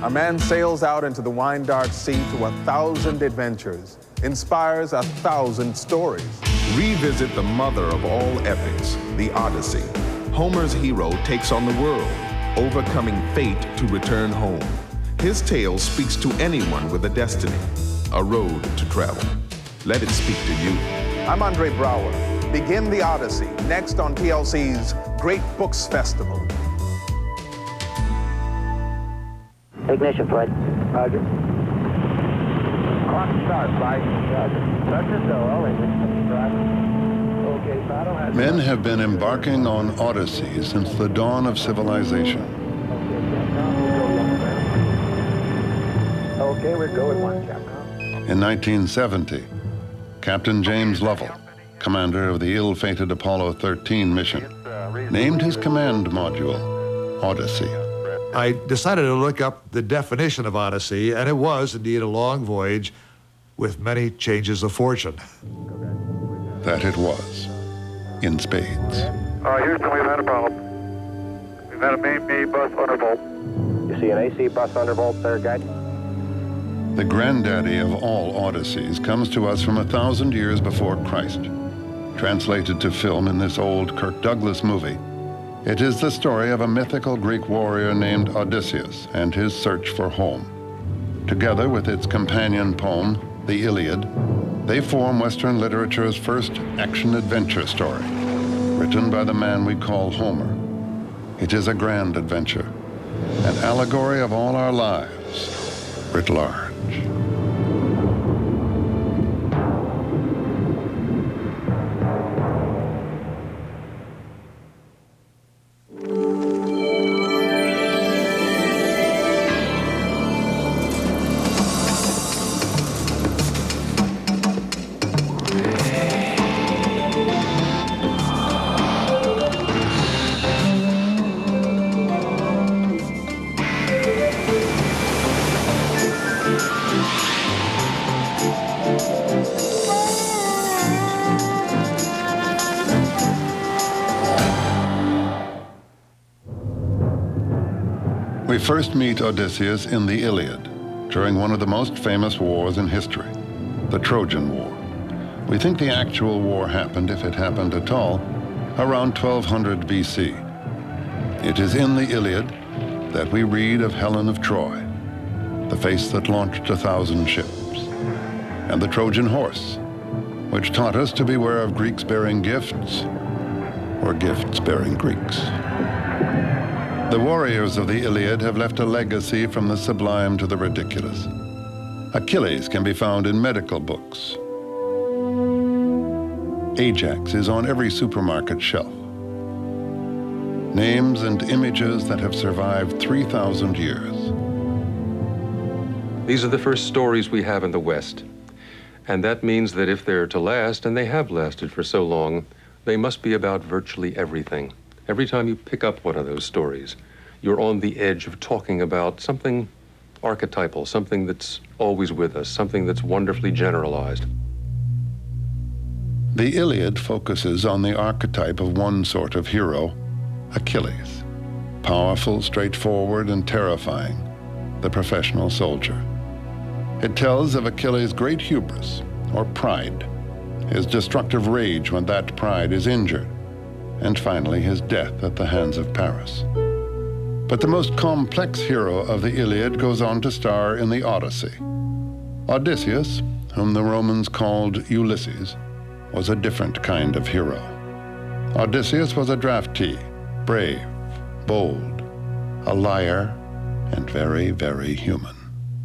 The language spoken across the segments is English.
A man sails out into the wine-dark sea to 1,000 adventures, inspires 1,000 stories. Revisit the mother of all epics, the Odyssey. Homer's hero takes on the world, overcoming fate to return home. His tale speaks to anyone with a destiny, a road to travel. Let it speak to you. I'm Andre Brower. Begin the Odyssey, next on TLC's Great Books Festival. Ignition, Flight. Roger. Clock start, Flight. Roger. Roger, so all English. Roger. Okay, battle has... Men have been embarking on Odyssey since the dawn of civilization. Okay, we're going one, Captain. In 1970, Captain James Lovell, commander of the ill-fated Apollo 13 mission, named his command module Odyssey. I decided to look up the definition of Odyssey, and it was indeed a long voyage with many changes of fortune. That it was, in spades. Houston, we've had a problem. We've had a main B bus undervolt. You see an AC bus undervolt there, guide? The granddaddy of all Odysseys comes to us from 1,000 years before Christ. Translated to film in this old Kirk Douglas movie, it is the story of a mythical Greek warrior named Odysseus and his search for home. Together with its companion poem, the Iliad, they form Western literature's first action-adventure story, written by the man we call Homer. It is a grand adventure, an allegory of all our lives, writ large. We first meet Odysseus in the Iliad, during one of the most famous wars in history, the Trojan War. We think the actual war happened, if it happened at all, around 1200 BC. It is in the Iliad that we read of Helen of Troy, the face that launched 1,000 ships, and the Trojan horse, which taught us to beware of Greeks bearing gifts, or gifts bearing Greeks. The warriors of the Iliad have left a legacy from the sublime to the ridiculous. Achilles can be found in medical books. Ajax is on every supermarket shelf. Names and images that have survived 3,000 years. These are the first stories we have in the West. And that means that if they're to last, and they have lasted for so long, they must be about virtually everything. Every time you pick up one of those stories, you're on the edge of talking about something archetypal, something that's always with us, something that's wonderfully generalized. The Iliad focuses on the archetype of one sort of hero, Achilles. Powerful, straightforward, and terrifying, the professional soldier. It tells of Achilles' great hubris, or pride, his destructive rage when that pride is injured, and finally his death at the hands of Paris. But the most complex hero of the Iliad goes on to star in the Odyssey. Odysseus, whom the Romans called Ulysses, was a different kind of hero. Odysseus was a draftee, brave, bold, a liar, and very, very human.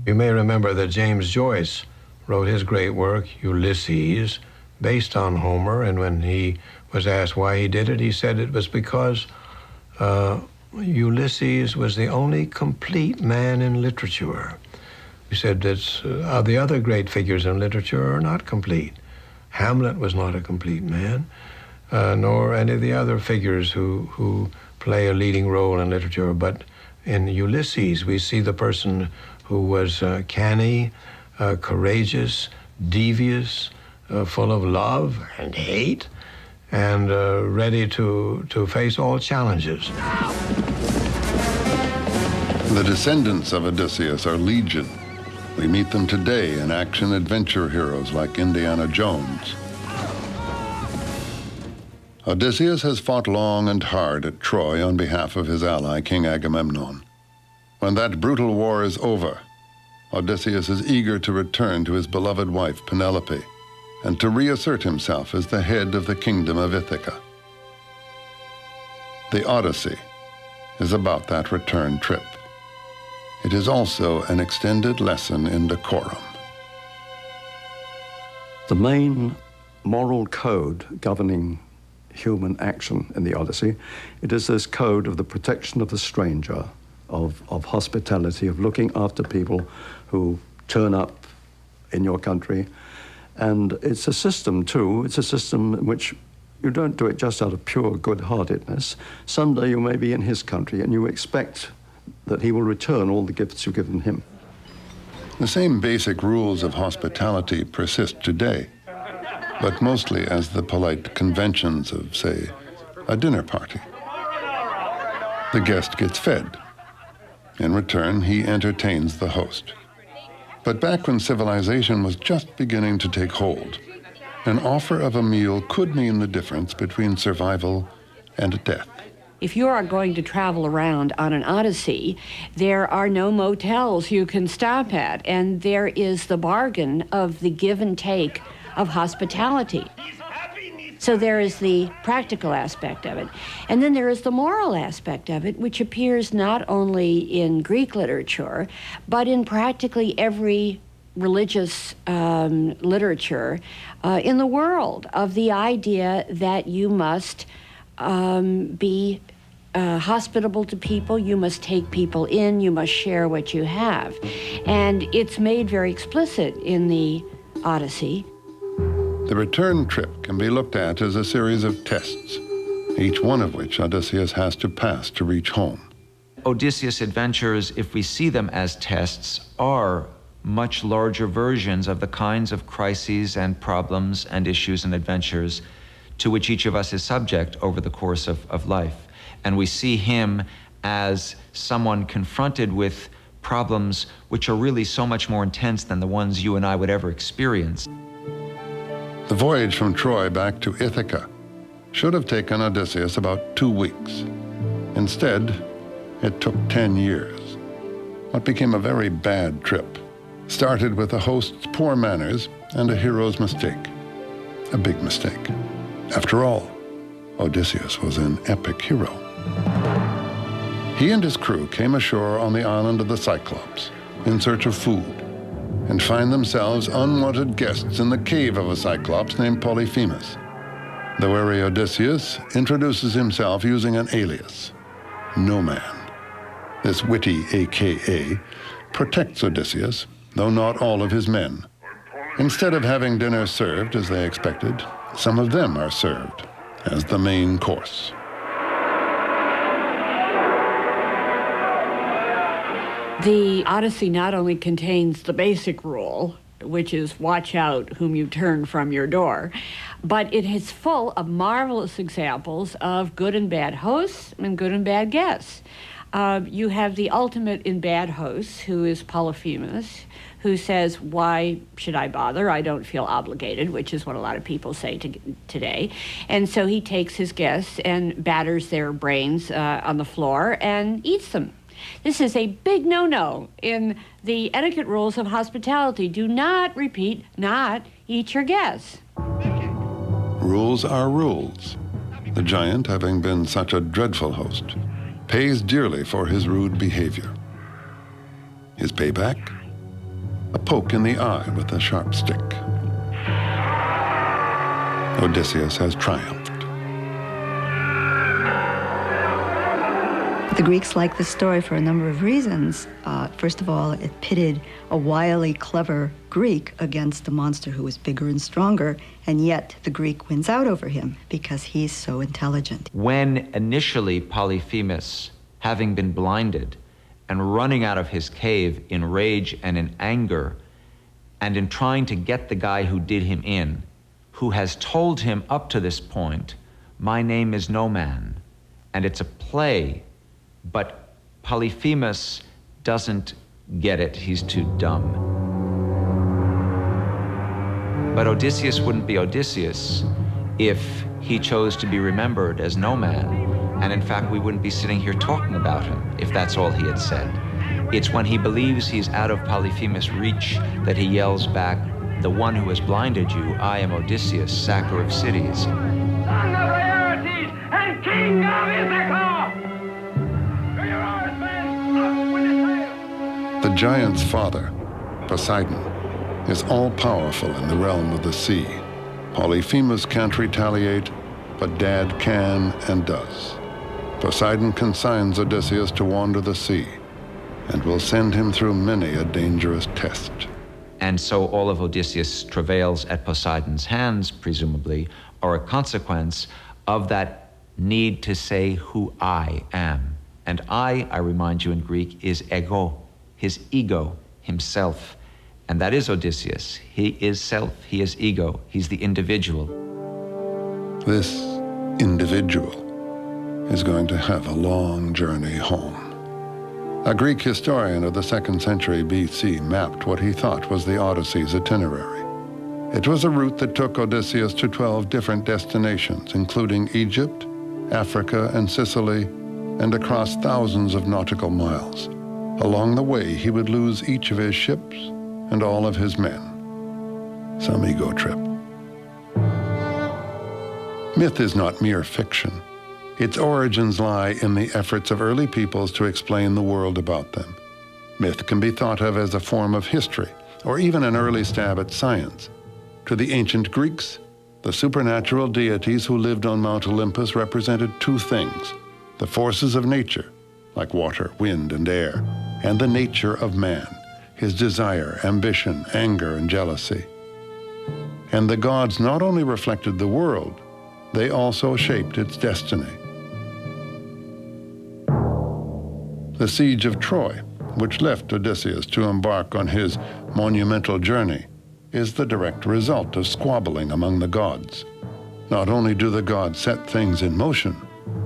You may remember that James Joyce wrote his great work, Ulysses, based on Homer, and when he was asked why he did it, he said it was because Ulysses was the only complete man in literature. He said that the other great figures in literature are not complete. Hamlet was not a complete man, nor any of the other figures who play a leading role in literature. But in Ulysses, we see the person who was canny, courageous, devious, full of love and hate, and ready to face all challenges. The descendants of Odysseus are legion. We meet them today in action-adventure heroes like Indiana Jones. Odysseus has fought long and hard at Troy on behalf of his ally, King Agamemnon. When that brutal war is over, Odysseus is eager to return to his beloved wife, Penelope, and to reassert himself as the head of the kingdom of Ithaca. The Odyssey is about that return trip. It is also an extended lesson in decorum. The main moral code governing human action in the Odyssey, it is this code of the protection of the stranger, of hospitality, of looking after people who turn up in your country. And it's a system, too. It's a system in which you don't do it just out of pure good-heartedness. Someday you may be in his country and you expect that he will return all the gifts you've given him. The same basic rules of hospitality persist today, but mostly as the polite conventions of, say, a dinner party. The guest gets fed. In return, he entertains the host. But back when civilization was just beginning to take hold, an offer of a meal could mean the difference between survival and death. If you are going to travel around on an Odyssey, there are no motels you can stop at, and there is the bargain of the give and take of hospitality. So there is the practical aspect of it. And then there is the moral aspect of it, which appears not only in Greek literature, but in practically every religious literature in the world, of the idea that you must be hospitable to people, you must take people in, you must share what you have. And it's made very explicit in the Odyssey. The return trip can be looked at as a series of tests, each one of which Odysseus has to pass to reach home. Odysseus' adventures, if we see them as tests, are much larger versions of the kinds of crises and problems and issues and adventures to which each of us is subject over the course of life. And we see him as someone confronted with problems which are really so much more intense than the ones you and I would ever experience. The voyage from Troy back to Ithaca should have taken Odysseus about 2 weeks. Instead, it took 10 years. What became a very bad trip started with a host's poor manners and a hero's mistake. A big mistake. After all, Odysseus was an epic hero. He and his crew came ashore on the island of the Cyclops in search of food, and find themselves unwanted guests in the cave of a Cyclops named Polyphemus. The wary Odysseus introduces himself using an alias, No Man. This witty AKA protects Odysseus, though not all of his men. Instead of having dinner served as they expected, some of them are served as the main course. The Odyssey not only contains the basic rule, which is watch out whom you turn from your door, but it is full of marvelous examples of good and bad hosts and good and bad guests. You have the ultimate in bad hosts, who is Polyphemus, who says, why should I bother? I don't feel obligated, which is what a lot of people say today. And so he takes his guests and batters their brains on the floor and eats them. This is a big no-no in the etiquette rules of hospitality. Do not, repeat, not eat your guests. Rules are rules. The giant, having been such a dreadful host, pays dearly for his rude behavior. His payback? A poke in the eye with a sharp stick. Odysseus has triumphed. The Greeks liked this story for a number of reasons. First of all, it pitted a wily, clever Greek against a monster who was bigger and stronger, and yet the Greek wins out over him because he's so intelligent. When initially Polyphemus, having been blinded and running out of his cave in rage and in anger, and in trying to get the guy who did him in, who has told him up to this point, my name is No Man, and it's a play, but Polyphemus doesn't get it. He's too dumb. But Odysseus wouldn't be Odysseus if he chose to be remembered as no man. And in fact, we wouldn't be sitting here talking about him if that's all he had said. It's when he believes he's out of Polyphemus' reach that he yells back, "The one who has blinded you, I am Odysseus, sacker of cities." Son of Laertes and king of Ithaca! To your oars, men! Up with the sail! The giant's father, Poseidon, is all-powerful in the realm of the sea. Polyphemus can't retaliate, but Dad can and does. Poseidon consigns Odysseus to wander the sea and will send him through many a dangerous test. And so all of Odysseus' travails at Poseidon's hands, presumably, are a consequence of that need to say who I am. And I remind you in Greek, is ego, his ego, himself. And that is Odysseus. He is self, he is ego, he's the individual. This individual is going to have a long journey home. A Greek historian of the 2nd century BC mapped what he thought was the Odyssey's itinerary. It was a route that took Odysseus to 12 different destinations, including Egypt, Africa, and Sicily, and across thousands of nautical miles. Along the way, he would lose each of his ships and all of his men. Some ego trip. Myth is not mere fiction. Its origins lie in the efforts of early peoples to explain the world about them. Myth can be thought of as a form of history, or even an early stab at science. To the ancient Greeks, the supernatural deities who lived on Mount Olympus represented two things: the forces of nature, like water, wind, and air, and the nature of man, his desire, ambition, anger, and jealousy. And the gods not only reflected the world, they also shaped its destiny. The siege of Troy, which left Odysseus to embark on his monumental journey, is the direct result of squabbling among the gods. Not only do the gods set things in motion,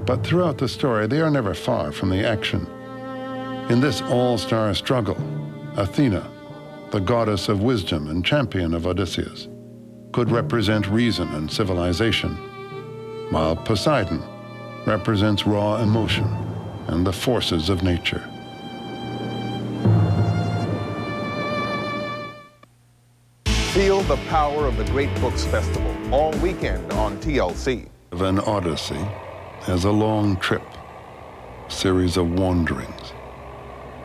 but throughout the story they are never far from the action. In this all-star struggle, Athena, the goddess of wisdom and champion of Odysseus, could represent reason and civilization, while Poseidon represents raw emotion and the forces of nature. Feel the power of the Great Books Festival all weekend on TLC. Of an Odyssey as a long trip, a series of wanderings,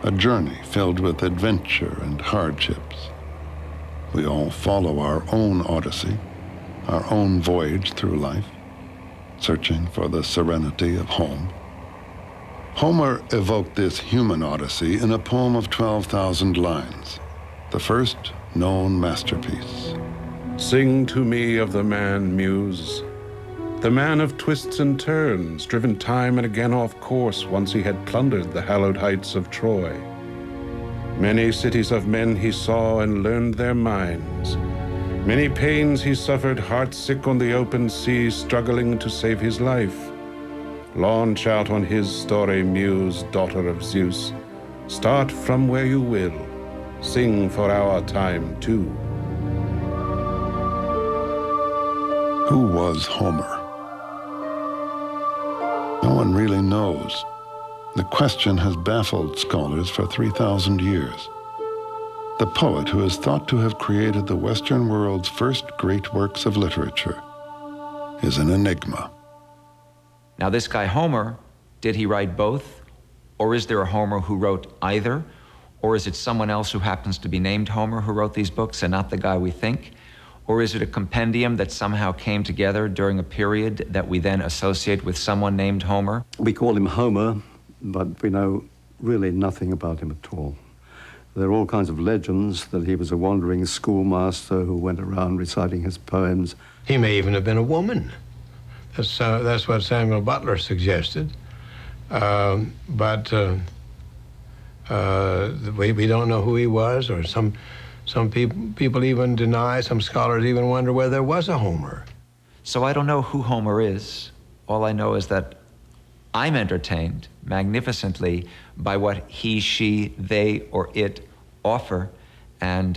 a journey filled with adventure and hardships. We all follow our own Odyssey, our own voyage through life, searching for the serenity of home. Homer evoked this human Odyssey in a poem of 12,000 lines, the first known masterpiece. Sing to me of the man, Muse, the man of twists and turns, driven time and again off course once he had plundered the hallowed heights of Troy. Many cities of men he saw and learned their minds. Many pains he suffered, heart-sick on the open sea, struggling to save his life. Launch out on his story, Muse, daughter of Zeus. Start from where you will. Sing for our time, too. Who was Homer? No one really knows. The question has baffled scholars for 3,000 years. The poet who is thought to have created the Western world's first great works of literature is an enigma. Now this guy Homer, did he write both? Or is there a Homer who wrote either? Or is it someone else who happens to be named Homer who wrote these books and not the guy we think? Or is it a compendium that somehow came together during a period that we then associate with someone named Homer? We call him Homer, but we know really nothing about him at all. There are all kinds of legends that he was a wandering schoolmaster who went around reciting his poems. He may even have been a woman. That's what Samuel Butler suggested. But we don't know who he was, or some people even deny, some scholars even wonder whether there was a Homer. So I don't know who Homer is. All I know is that I'm entertained magnificently by what he, she, they, or it offer, and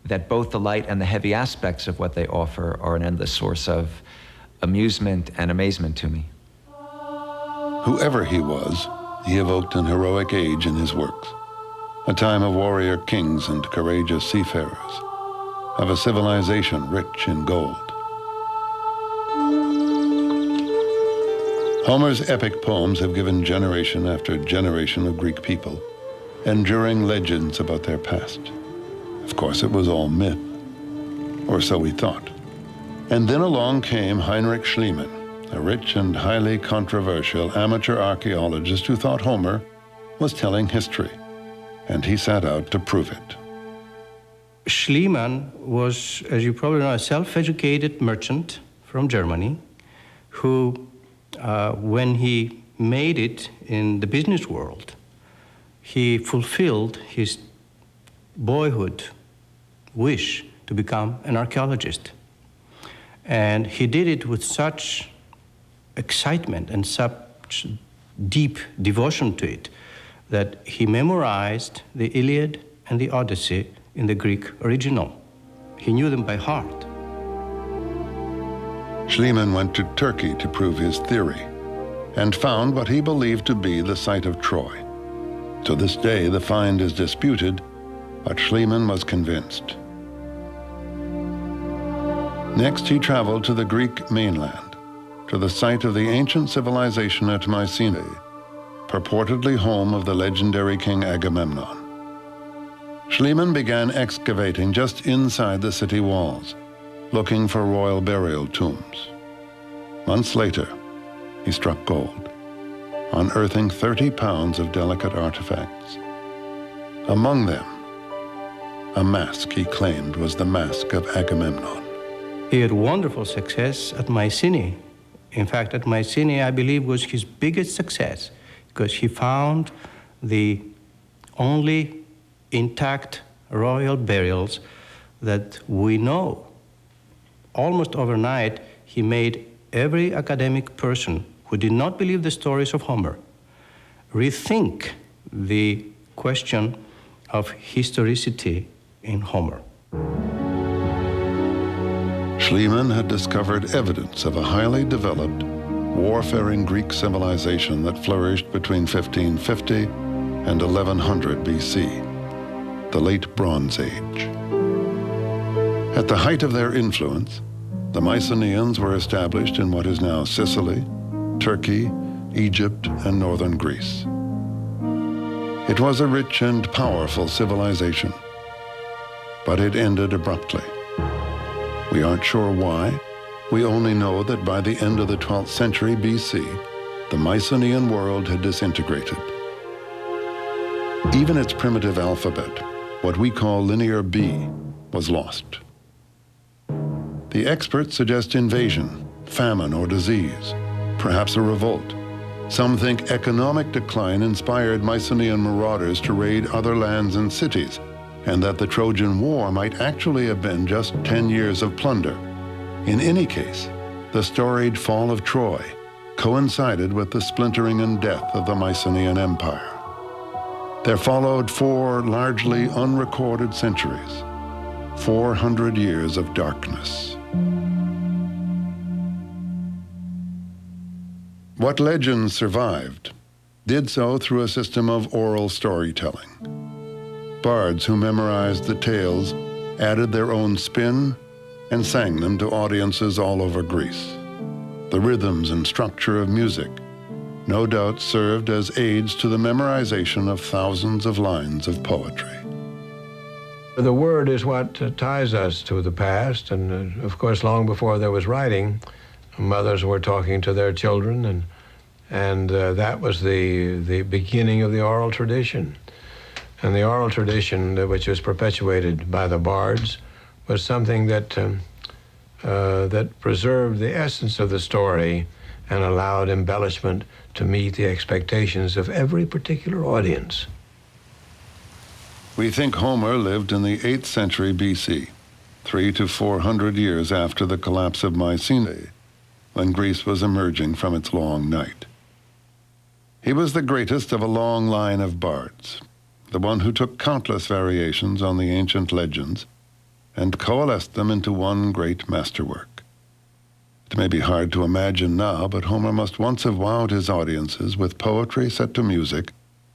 that both the light and the heavy aspects of what they offer are an endless source of amusement and amazement to me. Whoever he was, he evoked an heroic age in his works, a time of warrior kings and courageous seafarers, of a civilization rich in gold. Homer's epic poems have given generation after generation of Greek people enduring legends about their past. Of course, it was all myth, or so we thought. And then along came Heinrich Schliemann, a rich and highly controversial amateur archaeologist who thought Homer was telling history, and he set out to prove it. Schliemann was, as you probably know, a self-educated merchant from Germany who, when he made it in the business world, he fulfilled his boyhood wish to become an archaeologist. And he did it with such excitement and such deep devotion to it that he memorized the Iliad and the Odyssey in the Greek original. He knew them by heart. Schliemann went to Turkey to prove his theory and found what he believed to be the site of Troy. To this day, the find is disputed, but Schliemann was convinced. Next, he traveled to the Greek mainland, to the site of the ancient civilization at Mycenae, purportedly home of the legendary king Agamemnon. Schliemann began excavating just inside the city walls, looking for royal burial tombs. Months later, he struck gold, unearthing 30 pounds of delicate artifacts. Among them, a mask he claimed was the mask of Agamemnon. He had wonderful success at Mycenae. In fact, at Mycenae, I believe, was his biggest success, because he found the only intact royal burials that we know. Almost overnight, he made every academic person who did not believe the stories of Homer rethink the question of historicity in Homer. Schliemann had discovered evidence of a highly developed, warfaring Greek civilization that flourished between 1550 and 1100 BC, the Late Bronze Age. At the height of their influence, the Mycenaeans were established in what is now Sicily, Turkey, Egypt, and northern Greece. It was a rich and powerful civilization, but it ended abruptly. We aren't sure why. We only know that by the end of the 12th century BC, the Mycenaean world had disintegrated. Even its primitive alphabet, what we call Linear B, was lost. The experts suggest invasion, famine, or disease, perhaps a revolt. Some think economic decline inspired Mycenaean marauders to raid other lands and cities, and that the Trojan War might actually have been just 10 years of plunder. In any case, the storied fall of Troy coincided with the splintering and death of the Mycenaean Empire. There followed 4 largely unrecorded centuries, 400 years of darkness. What legends survived did so through a system of oral storytelling. Bards who memorized the tales added their own spin and sang them to audiences all over Greece. The rhythms and structure of music no doubt served as aids to the memorization of thousands of lines of poetry. The word is what ties us to the past, and of course, long before there was writing, mothers were talking to their children, and that was the beginning of the oral tradition. And the oral tradition, which was perpetuated by the bards, was something that that preserved the essence of the story and allowed embellishment to meet the expectations of every particular audience. We think Homer lived in the 8th century BC, 300 to 400 years after the collapse of Mycenae, when Greece was emerging from its long night. He was the greatest of a long line of bards, the one who took countless variations on the ancient legends and coalesced them into one great masterwork. It may be hard to imagine now, but Homer must once have wowed his audiences with poetry set to music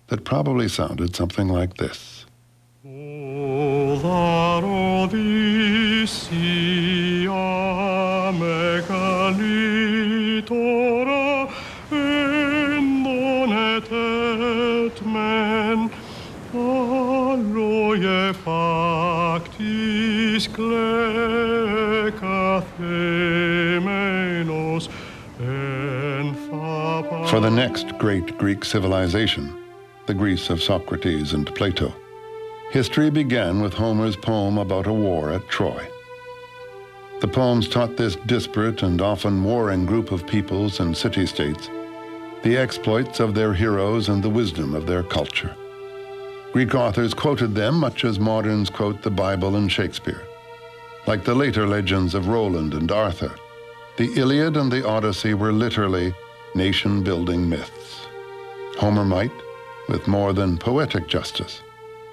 that probably sounded something like this. O that Odyssey megalitora endonet et men alloye factis klekathemenos en faba. For the next great Greek civilization, the Greece of Socrates and Plato, history began with Homer's poem about a war at Troy. The poems taught this disparate and often warring group of peoples and city-states the exploits of their heroes and the wisdom of their culture. Greek authors quoted them much as moderns quote the Bible and Shakespeare. Like the later legends of Roland and Arthur, the Iliad and the Odyssey were literally nation-building myths. Homer might, with more than poetic justice,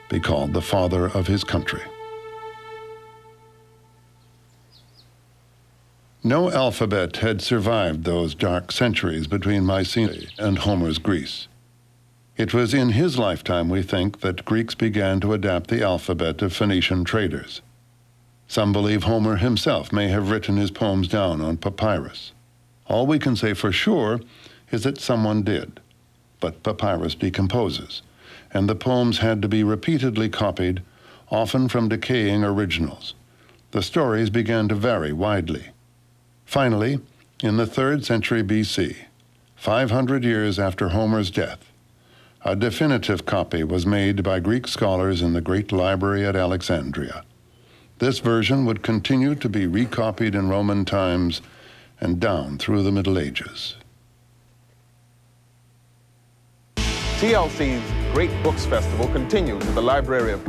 be called the father of his country. No alphabet had survived those dark centuries between Mycenae and Homer's Greece. It was in his lifetime, we think, that Greeks began to adapt the alphabet of Phoenician traders. Some believe Homer himself may have written his poems down on papyrus. All we can say for sure is that someone did, but papyrus decomposes, and the poems had to be repeatedly copied, often from decaying originals. The stories began to vary widely. Finally, in the 3rd century BC, 500 years after Homer's death, a definitive copy was made by Greek scholars in the great library at Alexandria. This version would continue to be recopied in Roman times and down through the Middle Ages. TLC's Great Books Festival continues at the Library of...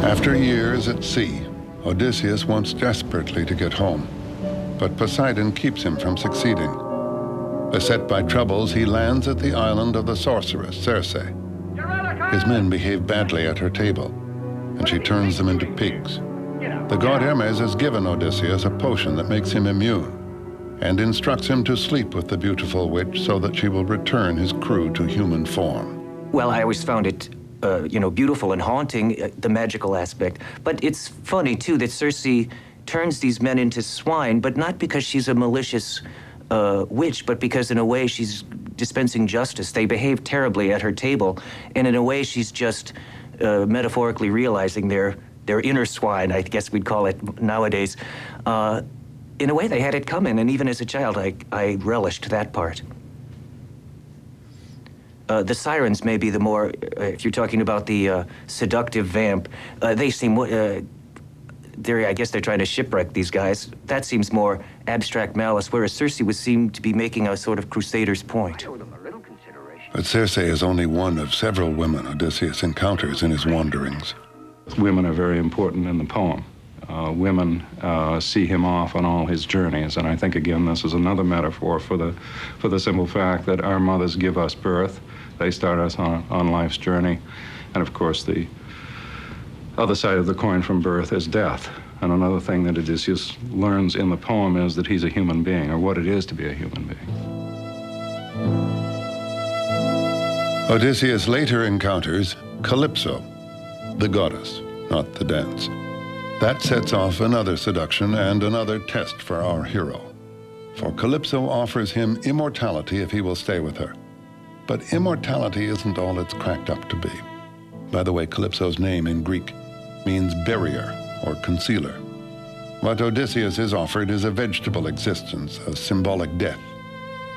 After years at sea, Odysseus wants desperately to get home, but Poseidon keeps him from succeeding. Beset by troubles, he lands at the island of the sorceress, Circe. His men behave badly at her table, and she turns them into pigs. The god Hermes has given Odysseus a potion that makes him immune, and instructs him to sleep with the beautiful witch so that she will return his crew to human form. Well, I always found it, beautiful and haunting, the magical aspect. But it's funny, too, that Circe turns these men into swine, but not because she's a malicious witch, but because in a way she's dispensing justice. They behave terribly at her table, and in a way she's just metaphorically realizing their inner swine, I guess we'd call it nowadays. In a way, they had it coming, and even as a child, I relished that part. The sirens may be the more, if you're talking about the seductive vamp, they seem, I guess they're trying to shipwreck these guys. That seems more abstract malice, whereas Circe would seem to be making a sort of crusader's point. But Circe is only one of several women Odysseus encounters in his wanderings. Women are very important in the poem. Women see him off on all his journeys, and I think, again, this is another metaphor for the simple fact that our mothers give us birth. They start us on life's journey, and of course the other side of the coin from birth is death. And another thing that Odysseus learns in the poem is that he's a human being, or what it is to be a human being. Odysseus later encounters Calypso, the goddess, not the dance. That sets off another seduction and another test for our hero. For Calypso offers him immortality if he will stay with her. But immortality isn't all it's cracked up to be. By the way, Calypso's name in Greek means barrier or concealer. What Odysseus is offered is a vegetable existence, a symbolic death.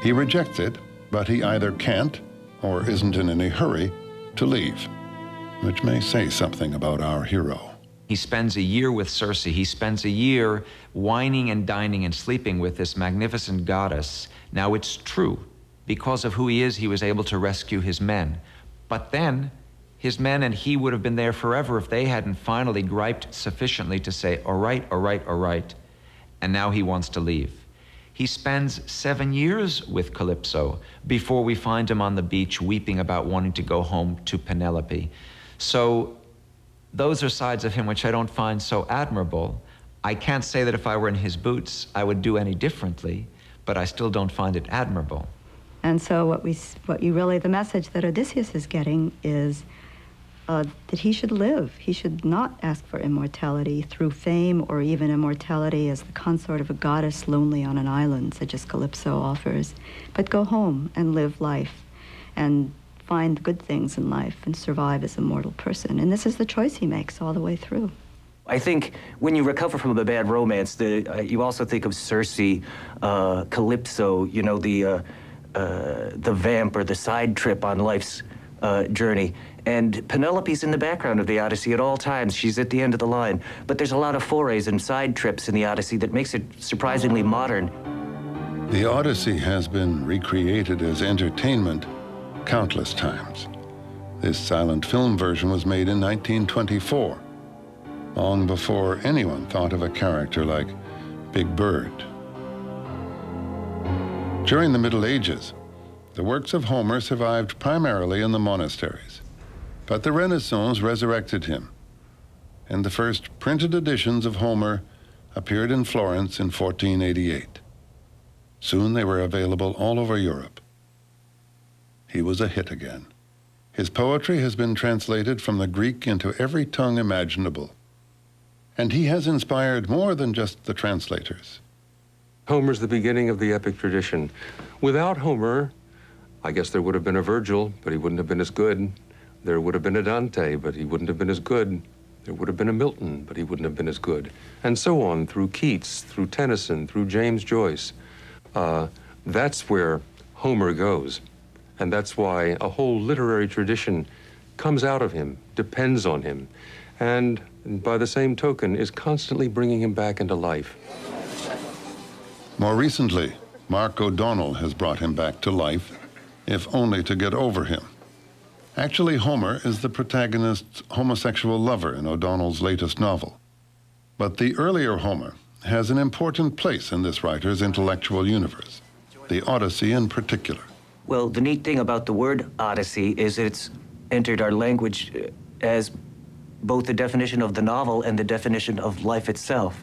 He rejects it, but he either can't or isn't in any hurry to leave, which may say something about our hero. He spends a year with Circe. He spends a year wining and dining and sleeping with this magnificent goddess. Now, it's true. Because of who he is, he was able to rescue his men. But then, his men and he would have been there forever if they hadn't finally griped sufficiently to say, all right, all right, all right. And now he wants to leave. He spends 7 years with Calypso before we find him on the beach weeping about wanting to go home to Penelope. So those are sides of him which I don't find so admirable. I can't say that if I were in his boots, I would do any differently, but I still don't find it admirable. And so the message that Odysseus is getting is that he should live. He should not ask for immortality through fame or even immortality as the consort of a goddess lonely on an island, such as Calypso offers, but go home and live life and find good things in life and survive as a mortal person. And this is the choice he makes all the way through. I think when you recover from a bad romance, you also think of Circe, Calypso, you know, the vamp or the side trip on life's journey. And Penelope's in the background of the Odyssey at all times. She's at the end of the line. But there's a lot of forays and side trips in the Odyssey that makes it surprisingly modern. The Odyssey has been recreated as entertainment countless times. This silent film version was made in 1924, long before anyone thought of a character like Big Bird. During the Middle Ages, the works of Homer survived primarily in the monasteries, but the Renaissance resurrected him, and the first printed editions of Homer appeared in Florence in 1488. Soon they were available all over Europe. He was a hit again. His poetry has been translated from the Greek into every tongue imaginable, and he has inspired more than just the translators. Homer's the beginning of the epic tradition. Without Homer, I guess there would have been a Virgil, but he wouldn't have been as good. There would have been a Dante, but he wouldn't have been as good. There would have been a Milton, but he wouldn't have been as good. And so on, through Keats, through Tennyson, through James Joyce. That's where Homer goes. And that's why a whole literary tradition comes out of him, depends on him, and by the same token, is constantly bringing him back into life. More recently, Mark O'Donnell has brought him back to life, if only to get over him. Actually, Homer is the protagonist's homosexual lover in O'Donnell's latest novel. But the earlier Homer has an important place in this writer's intellectual universe, the Odyssey in particular. Well, the neat thing about the word Odyssey is it's entered our language as both the definition of the novel and the definition of life itself.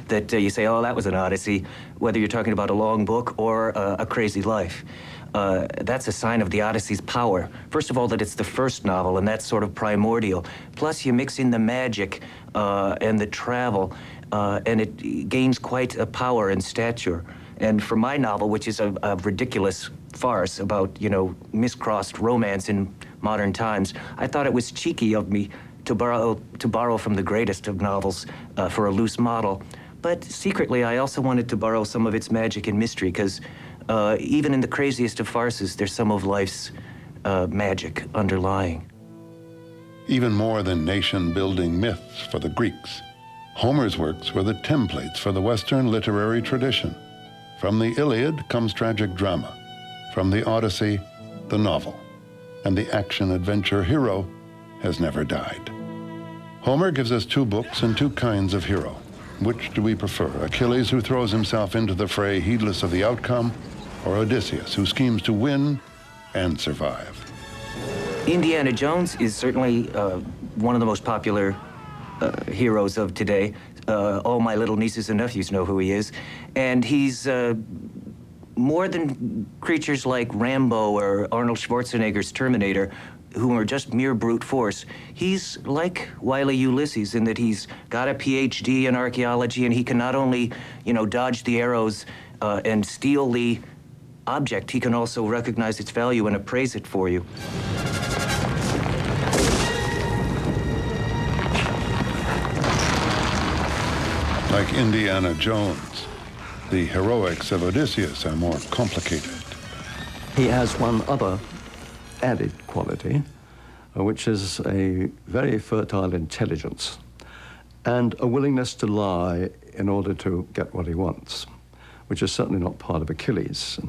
That you say, oh, that was an Odyssey, whether you're talking about a long book or a crazy life. That's a sign of the Odyssey's power. First of all, that it's the first novel, and that's sort of primordial. Plus, you mix in the magic and the travel, and it gains quite a power and stature. And for my novel, which is a ridiculous farce about, you know, miscrossed romance in modern times, I thought it was cheeky of me to borrow from the greatest of novels for a loose model. But secretly, I also wanted to borrow some of its magic and mystery, because even in the craziest of farces, there's some of life's magic underlying. Even more than nation-building myths for the Greeks, Homer's works were the templates for the Western literary tradition. From the Iliad comes tragic drama. From the Odyssey, the novel. And the action-adventure hero has never died. Homer gives us two books and two kinds of hero. Which do we prefer? Achilles, who throws himself into the fray heedless of the outcome, or Odysseus, who schemes to win and survive? Indiana Jones is certainly one of the most popular heroes of today. All my little nieces and nephews know who he is. And he's more than creatures like Rambo or Arnold Schwarzenegger's Terminator, who are just mere brute force. He's like wily Ulysses in that he's got a PhD in archaeology, and he can not only, you know, dodge the arrows and steal the object, he can also recognize its value and appraise it for you. Like Indiana Jones, the heroics of Odysseus are more complicated. He has one other added quality, which is a very fertile intelligence and a willingness to lie in order to get what he wants, which is certainly not part of Achilles,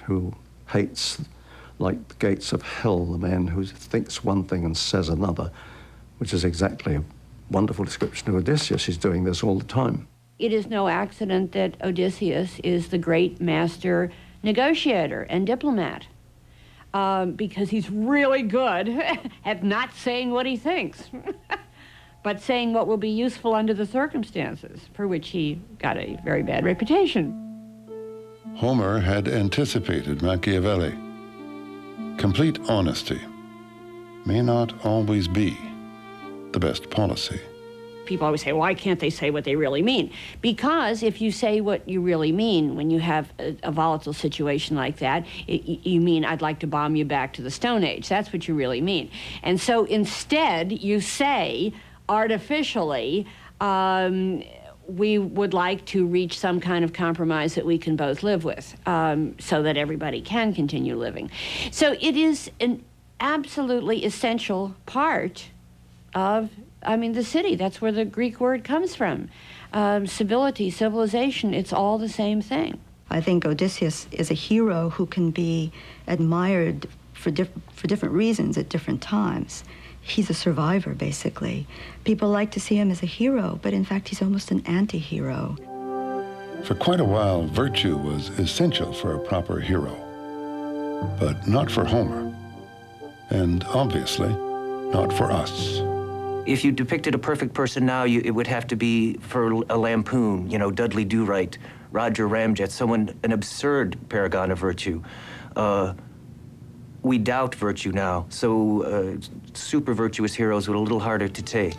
who hates, like the gates of hell, the man who thinks one thing and says another, which is exactly a wonderful description of Odysseus. He's doing this all the time. it is no accident that Odysseus is the great master negotiator and diplomat, because he's really good at not saying what he thinks, but saying what will be useful under the circumstances, for which he got a very bad reputation. Homer had anticipated Machiavelli. Complete honesty may not always be the best policy. People always say, why can't they say what they really mean? Because if you say what you really mean when you have a volatile situation like that, you mean, I'd like to bomb you back to the Stone Age. That's what you really mean. And so instead, you say, artificially, we would like to reach some kind of compromise that we can both live with, so that everybody can continue living. So it is an absolutely essential part of the city. That's where the Greek word comes from. Civility, civilization, it's all the same thing. I think Odysseus is a hero who can be admired for different reasons at different times. He's a survivor, basically. People like to see him as a hero, but in fact, he's almost an anti-hero. For quite a while, virtue was essential for a proper hero, but not for Homer, and obviously not for us. If you depicted a perfect person now, it would have to be for a lampoon, Dudley Do-Right, Roger Ramjet, an absurd paragon of virtue. We doubt virtue now, so super virtuous heroes are a little harder to take.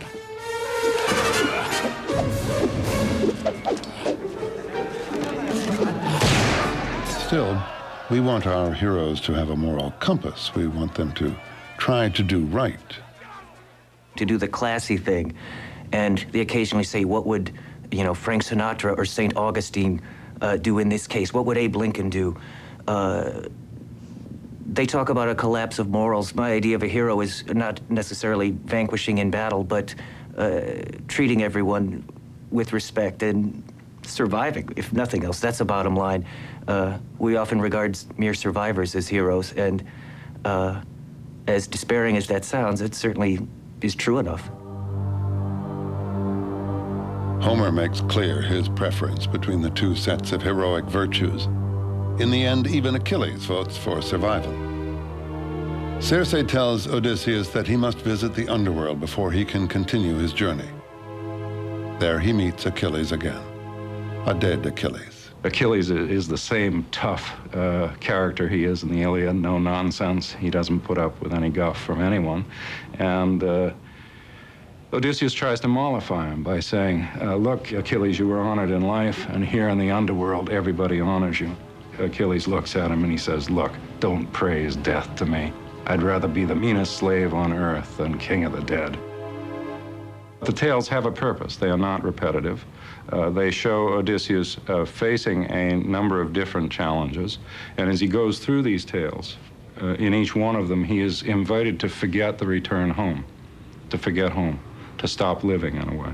Still, we want our heroes to have a moral compass. We want them to try to do right. To do the classy thing, and they occasionally say, what would, Frank Sinatra or St. Augustine do in this case? What would Abe Lincoln do? They talk about a collapse of morals. My idea of a hero is not necessarily vanquishing in battle, but treating everyone with respect and surviving, if nothing else. That's the bottom line. We often regard mere survivors as heroes, and as despairing as that sounds, it certainly is true enough. Homer makes clear his preference between the two sets of heroic virtues. In the end, even Achilles votes for survival. Circe tells Odysseus that he must visit the underworld before he can continue his journey. There he meets Achilles again, a dead Achilles. Achilles is the same tough character he is in the Iliad, no nonsense. He doesn't put up with any guff from anyone. And Odysseus tries to mollify him by saying, look, Achilles, you were honored in life, and here in the underworld, everybody honors you. Achilles looks at him and he says, look, don't praise death to me. I'd rather be the meanest slave on earth than king of the dead. The tales have a purpose. They are not repetitive. They show Odysseus facing a number of different challenges, and as he goes through these tales, in each one of them, he is invited to forget the return home, to forget home, to stop living in a way,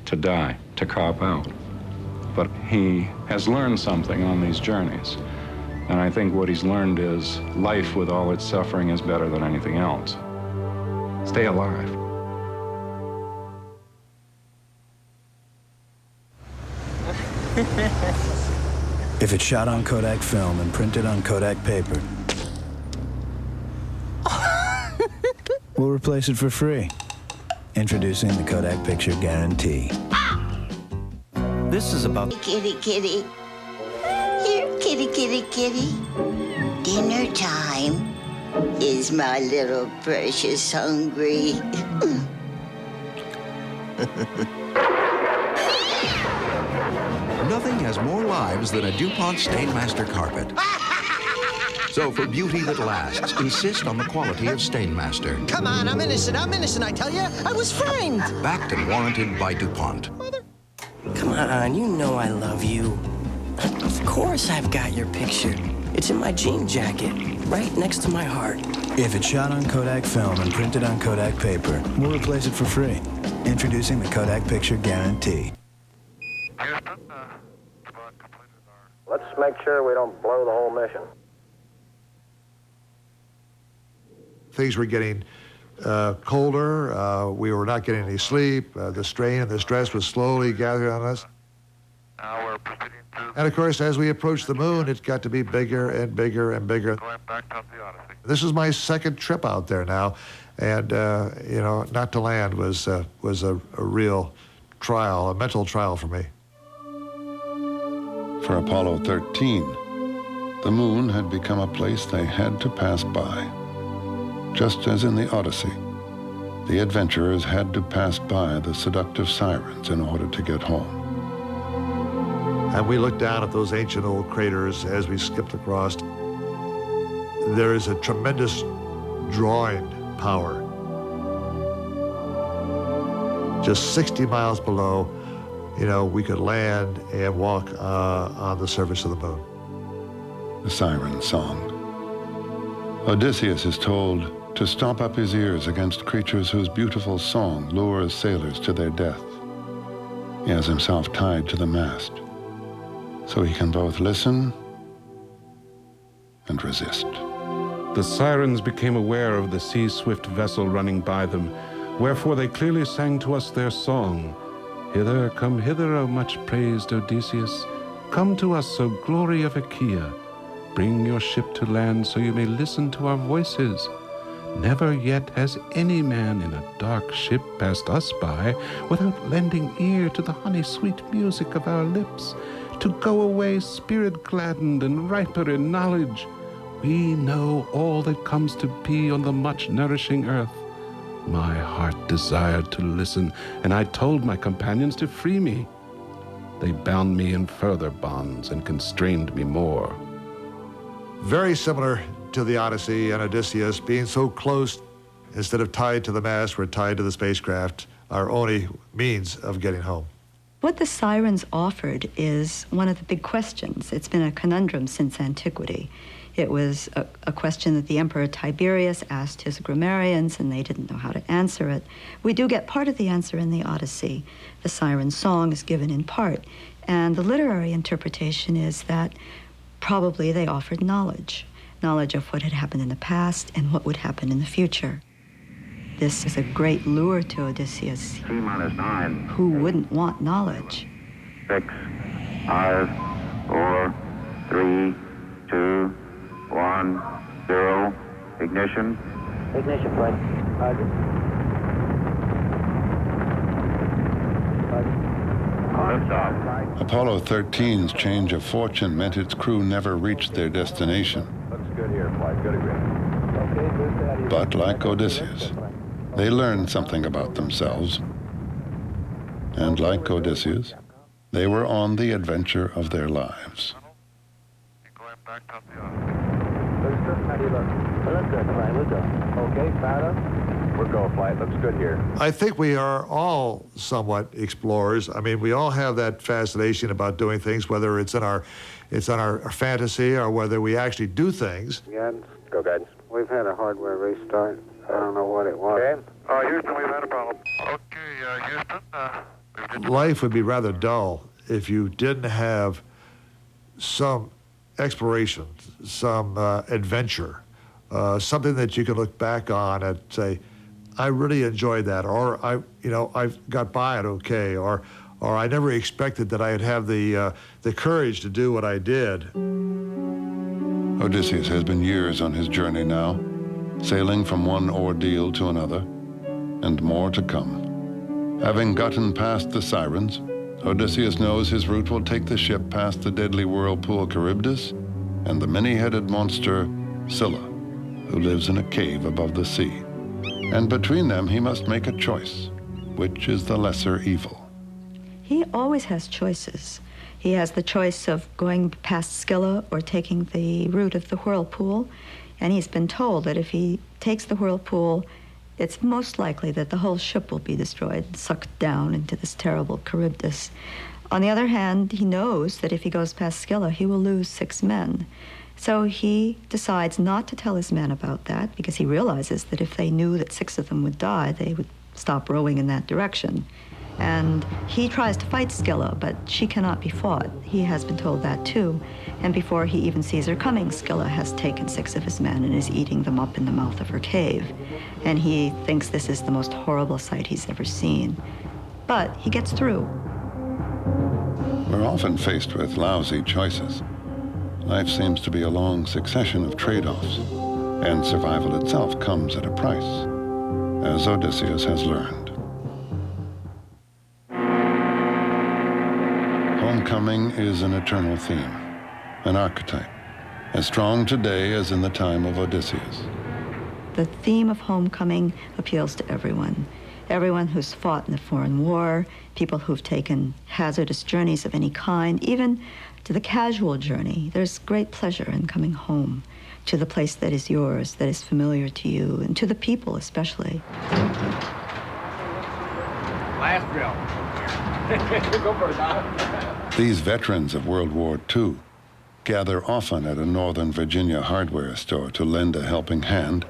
to die, to cop out. But he has learned something on these journeys, and I think what he's learned is life with all its suffering is better than anything else. Stay alive. If it's shot on Kodak film and printed on Kodak paper, we'll replace it for free. Introducing the Kodak Picture Guarantee. This is about... Kitty, kitty. Here, kitty, kitty, kitty. Dinner time. Is my little precious hungry? Nothing has more lives than a DuPont Stainmaster carpet. So for beauty that lasts, insist on the quality of Stainmaster. Come on, I'm innocent, I tell you. I was framed. Backed and warranted by DuPont. Come on, you know I love you. Of course I've got your picture. It's in my jean jacket, right next to my heart. If it's shot on Kodak film and printed on Kodak paper, we'll replace it for free. Introducing the Kodak Picture Guarantee. Let's make sure we don't blow the whole mission. Things were getting colder. We were not getting any sleep. The strain and the stress was slowly gathering on us. And of course, as we approached the moon, it got to be bigger and bigger and bigger. This is my second trip out there now, and you know, not to land was a real trial, a mental trial for me. For Apollo 13, the moon had become a place they had to pass by. Just as in the Odyssey, the adventurers had to pass by the seductive sirens in order to get home. And we looked down at those ancient old craters as we skipped across. There is a tremendous drawing power. Just 60 miles below, you know, we could land and walk on the surface of the moon. The siren song. Odysseus is told to stop up his ears against creatures whose beautiful song lures sailors to their death. He has himself tied to the mast, so he can both listen and resist. The sirens became aware of the sea-swift vessel running by them, wherefore they clearly sang to us their song. Hither, come hither, O much-praised Odysseus. Come to us, O glory of Achaea. Bring your ship to land so you may listen to our voices. Never yet has any man in a dark ship passed us by without lending ear to the honey-sweet music of our lips. To go away spirit-gladdened and riper in knowledge. We know all that comes to be on the much-nourishing earth. My heart desired to listen, and I told my companions to free me. They bound me in further bonds and constrained me more. Very similar to the Odyssey and Odysseus, being so close, instead of tied to the mast, we're tied to the spacecraft, our only means of getting home. What the sirens offered is one of the big questions. It's been a conundrum since antiquity. It was a question that the Emperor Tiberius asked his grammarians, and they didn't know how to answer it. We do get part of the answer in the Odyssey. The siren song is given in part, and the literary interpretation is that probably they offered knowledge of what had happened in the past and what would happen in the future. This is a great lure to Odysseus. T-9. Who wouldn't want knowledge? 6, 5, 4, 3, 2, 1, 0. Ignition. Ignition, flight. Liftoff. Apollo 13's change of fortune meant its crew never reached their destination. Looks good here, flight. Good agreement. But like Odysseus, they learned something about themselves. And like Odysseus, they were on the adventure of their lives. Okay, Fata. We're go, flight. Looks good here. I think we are all somewhat explorers. I mean, we all have that fascination about doing things, whether it's in our fantasy or whether we actually do things. Guidance. Go, guidance. We've had a hardware restart. I don't know what it was. Okay. Houston, we've had a problem. Okay, Houston. Life would be rather dull if you didn't have some exploration, some adventure, something that you could look back on and say, I really enjoyed that, or I got by it okay, or I never expected that I'd have the courage to do what I did. Odysseus has been years on his journey now, sailing from one ordeal to another, and more to come. Having gotten past the sirens, Odysseus knows his route will take the ship past the deadly whirlpool Charybdis and the many-headed monster Scylla, who lives in a cave above the sea. And between them, he must make a choice. Which is the lesser evil? He always has choices. He has the choice of going past Scylla or taking the route of the whirlpool. And he's been told that if he takes the whirlpool, it's most likely that the whole ship will be destroyed, sucked down into this terrible Charybdis. On the other hand, he knows that if he goes past Scylla, he will lose 6 men. So he decides not to tell his men about that because he realizes that if they knew that 6 of them would die, they would stop rowing in that direction. And he tries to fight Scylla, but she cannot be fought. He has been told that too. And before he even sees her coming, Scylla has taken 6 of his men and is eating them up in the mouth of her cave. And he thinks this is the most horrible sight he's ever seen. But he gets through. We're often faced with lousy choices. Life seems to be a long succession of trade-offs, and survival itself comes at a price, as Odysseus has learned. Homecoming is an eternal theme, an archetype, as strong today as in the time of Odysseus. The theme of homecoming appeals to everyone. Everyone who's fought in the foreign war, people who've taken hazardous journeys of any kind, even to the casual journey. There's great pleasure in coming home to the place that is yours, that is familiar to you, and to the people especially. Last drill. Go for it, Don. These veterans of World War II gather often at a Northern Virginia hardware store to lend a helping hand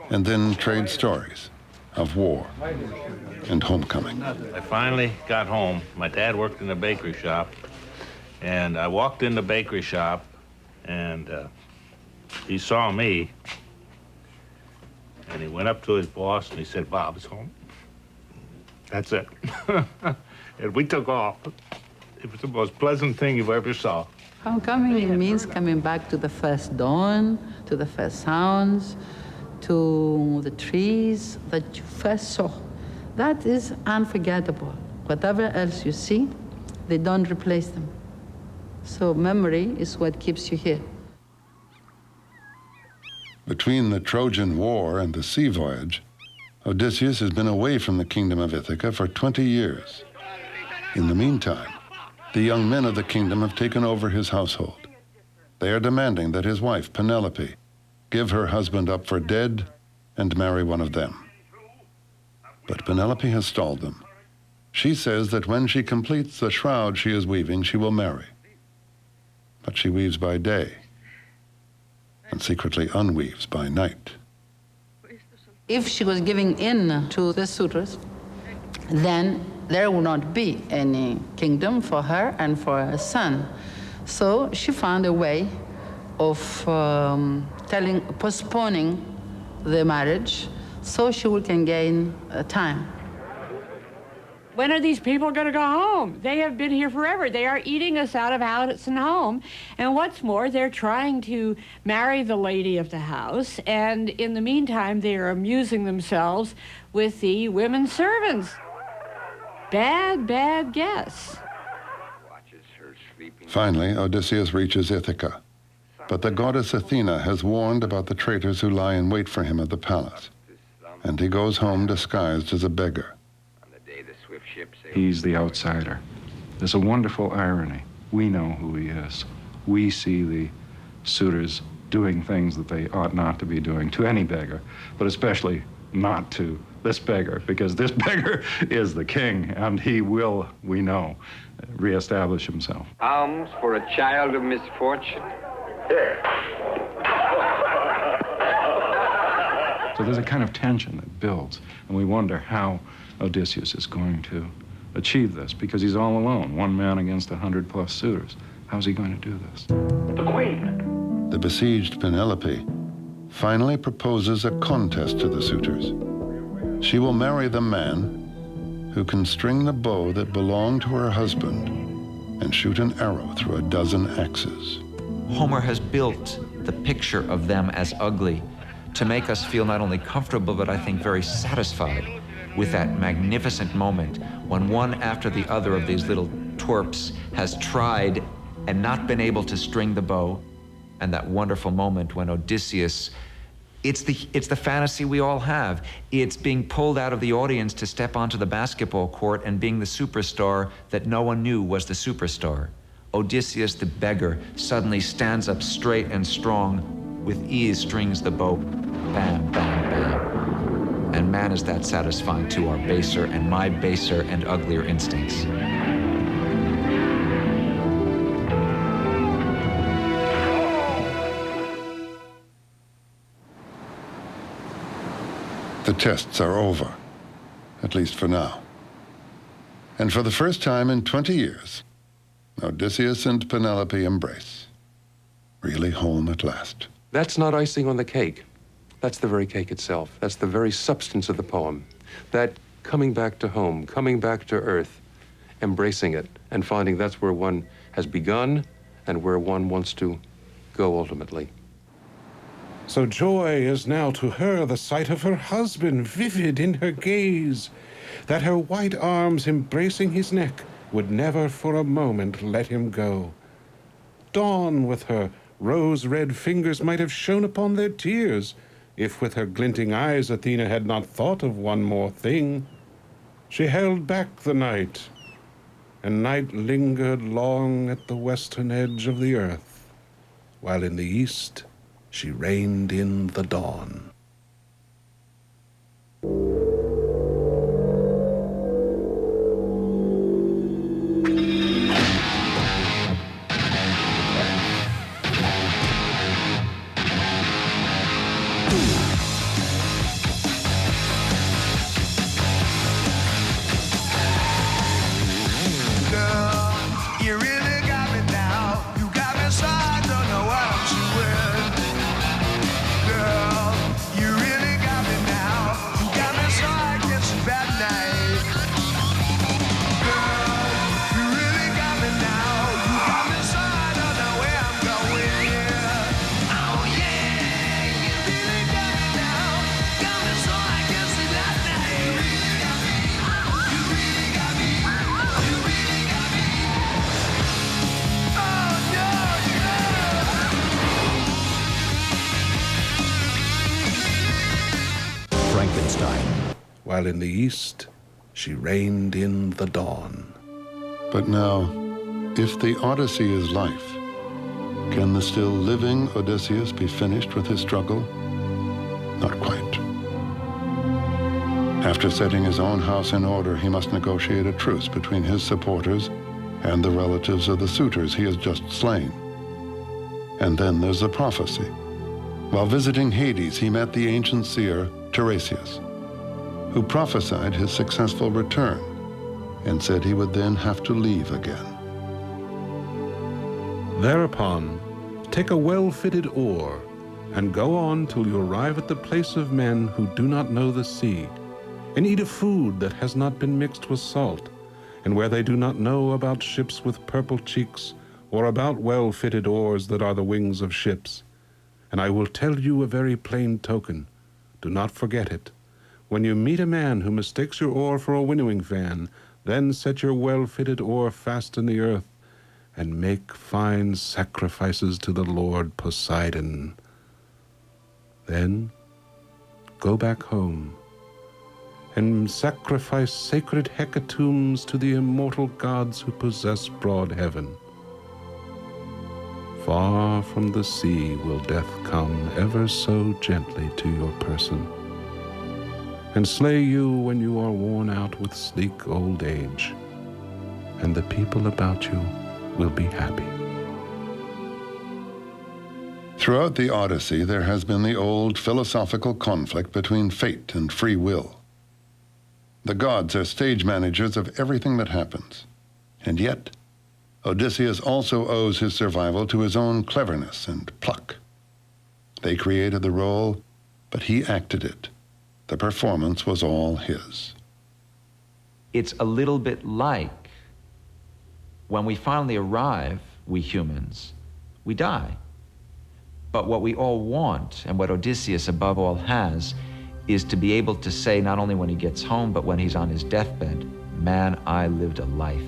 and then trade stories of war and homecoming. I finally got home. My dad worked in a bakery shop, and I walked in the bakery shop, and he saw me, and he went up to his boss, and he said, "Bob's home." That's it. And we took off. It was the most pleasant thing you ever saw. Homecoming means coming back to the first dawn, to the first sounds, to the trees that you first saw. That is unforgettable. Whatever else you see, they don't replace them. So memory is what keeps you here. Between the Trojan War and the sea voyage, Odysseus has been away from the kingdom of Ithaca for 20 years. In the meantime, the young men of the kingdom have taken over his household. They are demanding that his wife, Penelope, give her husband up for dead and marry one of them. But Penelope has stalled them. She says that when she completes the shroud she is weaving, she will marry. But she weaves by day and secretly unweaves by night. If she was giving in to the suitors, then there would not be any kingdom for her and for her son. So she found a way of postponing the marriage so she can gain time. When are these people going to go home? They have been here forever. They are eating us out of house and home. And what's more, they're trying to marry the lady of the house. And in the meantime, they are amusing themselves with the women servants. Bad, bad guess. Finally, Odysseus reaches Ithaca. But the goddess Athena has warned about the traitors who lie in wait for him at the palace. And he goes home disguised as a beggar. He's the outsider. There's a wonderful irony. We know who he is. We see the suitors doing things that they ought not to be doing to any beggar, but especially not to this beggar, because this beggar is the king, and he will, we know, reestablish himself. Alms for a child of misfortune. So there's a kind of tension that builds, and we wonder how Odysseus is going to achieve this, because he's all alone, one man against 100+ suitors. How's he going to do this? The queen! The besieged Penelope finally proposes a contest to the suitors. She will marry the man who can string the bow that belonged to her husband and shoot an arrow through a dozen axes. Homer has built the picture of them as ugly to make us feel not only comfortable, but I think very satisfied with that magnificent moment when one after the other of these little twerps has tried and not been able to string the bow, and that wonderful moment when Odysseus, it's the fantasy we all have. It's being pulled out of the audience to step onto the basketball court and being the superstar that no one knew was the superstar. Odysseus, the beggar, suddenly stands up straight and strong, with ease strings the bow, bam, bam, bam. And man, is that satisfying to our baser and my baser and uglier instincts. The tests are over, at least for now. And for the first time in 20 years, Odysseus and Penelope embrace. Really home at last. That's not icing on the cake. That's the very cake itself. That's the very substance of the poem. That coming back to home, coming back to earth, embracing it and finding that's where one has begun and where one wants to go ultimately. So joy is now to her the sight of her husband vivid in her gaze, that her white arms embracing his neck would never for a moment let him go. Dawn with her rose-red fingers might have shone upon their tears, if with her glinting eyes Athena had not thought of one more thing. She held back the night, and night lingered long at the western edge of the earth, while in the east she reigned in the dawn. While in the east, she reigned in the dawn. But now, if the Odyssey is life, can the still living Odysseus be finished with his struggle? Not quite. After setting his own house in order, he must negotiate a truce between his supporters and the relatives of the suitors he has just slain. And then there's the prophecy. While visiting Hades, he met the ancient seer Tiresias, who prophesied his successful return and said he would then have to leave again. Thereupon, take a well-fitted oar and go on till you arrive at the place of men who do not know the sea, and eat a food that has not been mixed with salt, and where they do not know about ships with purple cheeks, or about well-fitted oars that are the wings of ships. And I will tell you a very plain token. Do not forget it. When you meet a man who mistakes your oar for a winnowing fan, then set your well-fitted oar fast in the earth, and make fine sacrifices to the Lord Poseidon. Then go back home, and sacrifice sacred hecatombs to the immortal gods who possess broad heaven. Far from the sea will death come ever so gently to your person, and slay you when you are worn out with sleek old age, and the people about you will be happy. Throughout the Odyssey, there has been the old philosophical conflict between fate and free will. The gods are stage managers of everything that happens, and yet Odysseus also owes his survival to his own cleverness and pluck. They created the role, but he acted it. The performance was all his. It's a little bit like when we finally arrive, we humans, we die. But what we all want, and what Odysseus above all has, is to be able to say, not only when he gets home, but when he's on his deathbed, man, I lived a life.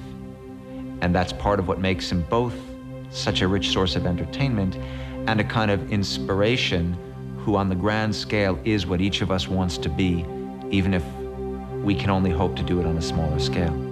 And that's part of what makes him both such a rich source of entertainment and a kind of inspiration who on the grand scale is what each of us wants to be, even if we can only hope to do it on a smaller scale.